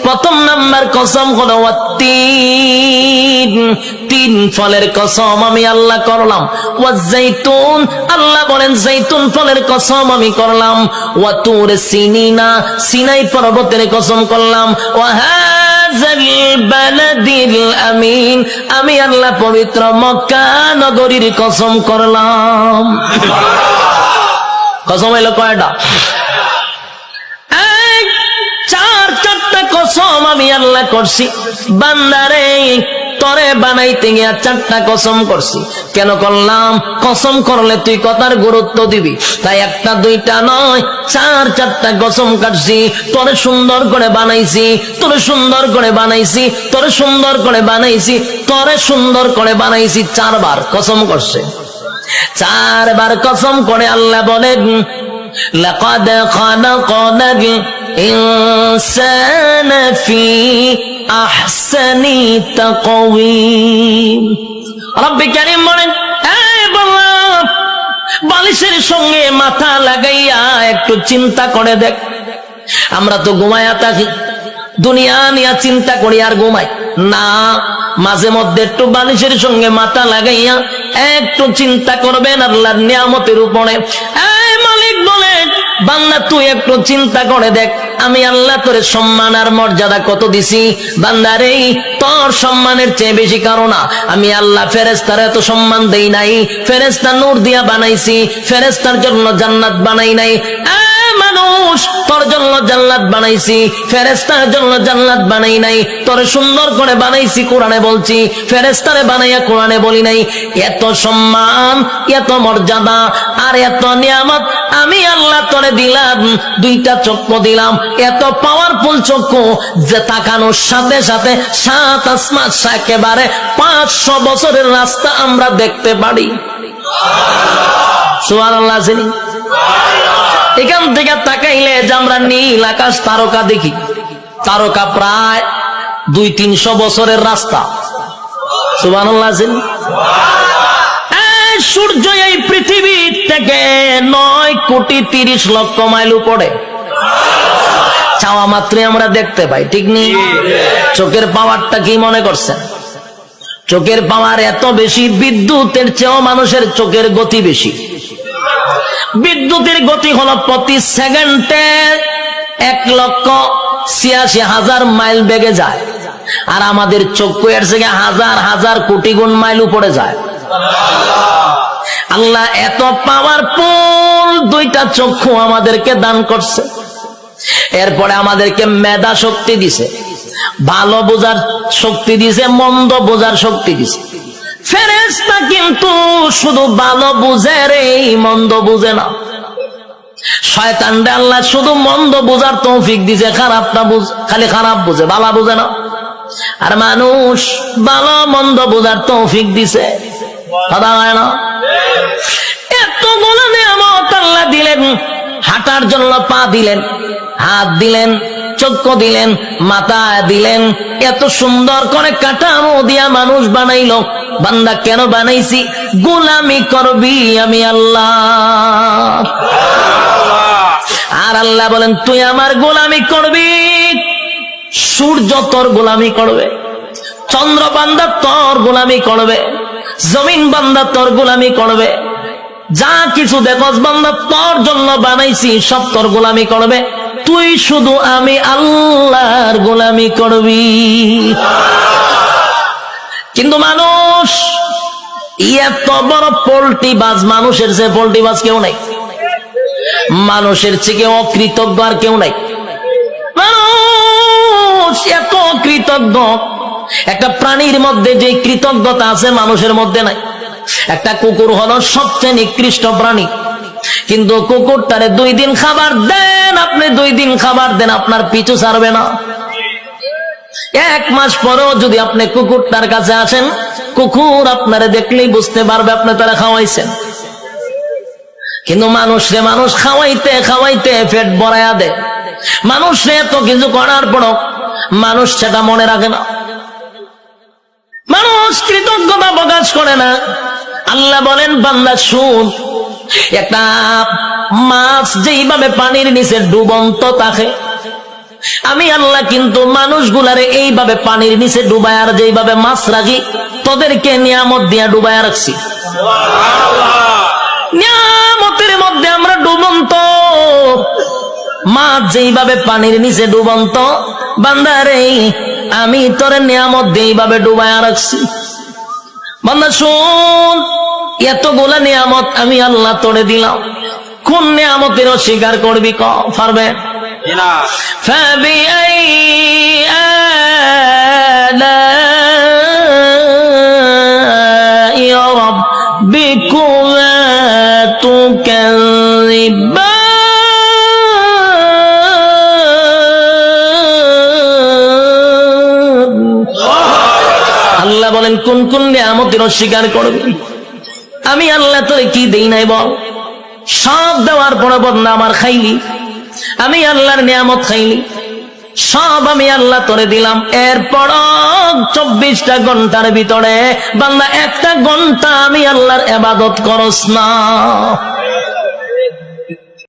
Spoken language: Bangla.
প্রথম নাম্বার কসম হলো তিন ফলের কসম আমি আল্লাহ করলাম। ওয়াজাইতুন, আল্লাহ বলেন জাইতুন ফলের কসম আমি করলাম। ওয়া তুর সিনিনা, সিনাই পর্বতের কসম করলাম। ওয়া হাযাল বালাদিল আমিন, আমি আল্লাহ পবিত্র মক্কা নগরীর কসম করলাম। কসম হলো কয়টা? চারটা কসম আমি আল্লাহ করছি। বান্দারে তরে বানাইতে গিয়া চারটা কসম করছি। কেন করলাম? কসম করলে তুই কথার গুরুত্ব দিবি, তাই একটা দুইটা নয়, চারটা কসম কাটছি। তোরে সুন্দর করে বানাইছি, তোরে সুন্দর করে বানাইছি, তোরে সুন্দর করে বানাইছি, তোরে সুন্দর করে বানাইছি। চারবার কসম করছে। চারবার কসম করে আল্লাহ বলেন লাকাদ খালাকনাল ইনসানা ফি আহসানি তাকওয়িম। রব্বি কারীম বলেন, এই বান্দা, বালিশের সঙ্গে মাথা লাগাইয়া একটু চিন্তা করে দেখ। আমরা তো ঘুমায়া থাকি, দুনিয়া নিয়ে চিন্তা করি আর ঘুমাই না। মাঝে মধ্যে একটু বালিশের সঙ্গে মাথা লাগাইয়া একটু চিন্তা করবেন আল্লাহর নিয়ামতের উপরে। এই মালিক বলে, বান্দা তুই একটু চিন্তা করে দেখ, আমি আল্লাহ তোরে সম্মান আর মর্যাদা কত দিছি। বান্দারে তোর সম্মানের চেয়ে বেশি কারো না। আমি আল্লাহ ফেরেশতার এত সম্মান দেই নাই। ফেরেশতা নূর দিয়া বানাইছি, ফেরেশতার জন্য জান্নাত বানাই নাই। মানুষ, তোর জন্য জান্নাত বানাইছি, ফেরেশতার জন্য জান্নাত বানাই নাই। তোরে সুন্দর করে বানাইছি, কোরআনে বলছি, ফেরেশতারে বানাইয়া কোরআনে বলি নাই। এত সম্মান, এত মর্যাদা আর এত নিয়ামত আমি আল্লাহ তোরে দিলাম। দুইটা চক্ষু দিলাম, এত পাওয়ারফুল চক্ষু যে তাকানোর সাথে সাথে সাত আসমান, একেবারে 500 বছরের রাস্তা আমরা দেখতে পারি। সুবহানাল্লাহ। এখান থেকে তাকাইলে যে আমরা নীল আকাশ তারকা দেখি, তারকা প্রায় 200-300 বছরের রাস্তা। সুবহানাল্লাহ। সূর্য এই পৃথিবী থেকে 9,30,00,000 মাইল উপরে, চাওয়া মাত্রই আমরা দেখতে পাই, ঠিক নেই? চোখের পাওয়ারটা কি মনে করছেন? চোখের পাওয়ার এত বেশি, বিদ্যুতের চেয়েও মানুষের চোখের গতি বেশি। বিদ্যুতের গতি হলো প্রতি সেকেন্ডে 1,86,000 মাইল বেগে যায়, আর আমাদের চক্ষু এর থেকে হাজার হাজার কোটি গুণ মাইল উপরে যায়। আল্লাহ এত পাওয়ারফুল দুইটা চক্ষু আমাদেরকে দান করছে। এরপরে আমাদেরকে মেধা শক্তি দিছে, ভালো বোঝার শক্তি দিছে, মন্দ বোঝার শক্তি দিছে। ফেরেশতা কিন্তু শুধু ভালো বুঝে রে, মন্দ বুঝে না। শয়তানরে আল্লাহ শুধু মন্দ বুঝার তৌফিক দিছে, খারাপটা খালি খারাপ বুঝে, ভালো বুঝে না। আর মানুষ ভালো মন্দ বুঝার তৌফিক দিছে, কথা হয় না? এতগুলো নিয়ামত আল্লাহ দিলেন। হাঁটার জন্য পা দিলেন, হাত দিলেন, চক্ষু দিলেন, মাথা দিলেন, এত সুন্দর করে কাঠামো দিয়া মানুষ বানাইলো। বান্দা কেন বানাইছি? গোলামি করবি আমি আল্লাহ। আর আল্লাহ বলেন তুই আমার গোলামি করবি। সূর্য তোর গোলামি করবে, চন্দ্র বান্দা তোর গোলামি করবে, জমিন বান্দা তোর গোলামি করবে, যা কিছু দেখস বান্দা তোর জন্য বানাইছি সব তোর গোলামি করবে। তুই শুধু আমি আল্লাহর গোলামি করবি। কিন্তু মানুষ এত বড় পোল্ট্রি বাজ, মানুষের চেয়ে পোল্ট্রি বাজ কেউ নাই, মানুষের চেয়ে অকৃতজ্ঞ আর কেউ নাই। মানুষ এত কৃতজ্ঞ, একটা প্রাণীর মধ্যে যে কৃতজ্ঞতা আছে মানুষের মধ্যে নাই। একটা কুকুর হলো সবচেয়ে নিকৃষ্ট প্রাণী, কিন্তু কুকুরটারে 2 দিন খাবার দেন, আপনি 2 দিন খাবার দেন, আপনার পিছু ছাড়বে না। 1 মাস পরেও যদি আপনি কুকুরটার কাছে আসেন, কুকুর আপনারে দেখলেই বুঝতে পারবে আপনি তারা খাওয়াইছেন। কিন্তু মানুষরে মানুষ খাওয়াইতে খাওয়াইতে পেট ভরায়া দেয়। মানুষরে এত কিছু করার পরও মানুষ সেটা মনে রাখে না, মানুষ কৃতজ্ঞতা প্রকাশ করে না। আল্লাহ বলেন বান্দা শুন, একটা মাছ যেইভাবে পানির নিচে ডুবন্ত থাকে, আমি আল্লাহ কিন্তু মানুষগুলারে এইভাবে পানির নিচে ডুবায় আর যেইভাবে মাছ রাখি তোদেরকে নিয়ামত দিয়া ডুবায় রাখছি। নিয়ামতের মধ্যে আমরা ডুবন্ত, মাছ যেইভাবে পানির নিচে ডুবন্ত, বান্দারে আমি তোরে নিয়ামত দিয়ে এইভাবে ডুবায় রাখছি। বান্দা শোন, এতগুলা নিয়ামত আমি আল্লাহ তোরে দিলাম, কোন নিয়ামতের অস্বীকার করবি? পারবে? فبأي آلاء ربكما تكذبان আল্লাহ বলেন কোন কোন নিয়ামতের অস্বীকার করবি? আমি আল্লাহ তোরে কি দেই নাই বল? সব দেওয়ার পরে বদনা আমার খাইলি, আমি আল্লাহর নিয়ামত খাইলি, সব আমি আল্লাহ তোরে দিলাম। এরপর 24টা ঘন্টার ভিতরে বান্দা 1টা ঘন্টা আমি আল্লাহর ইবাদত করস না।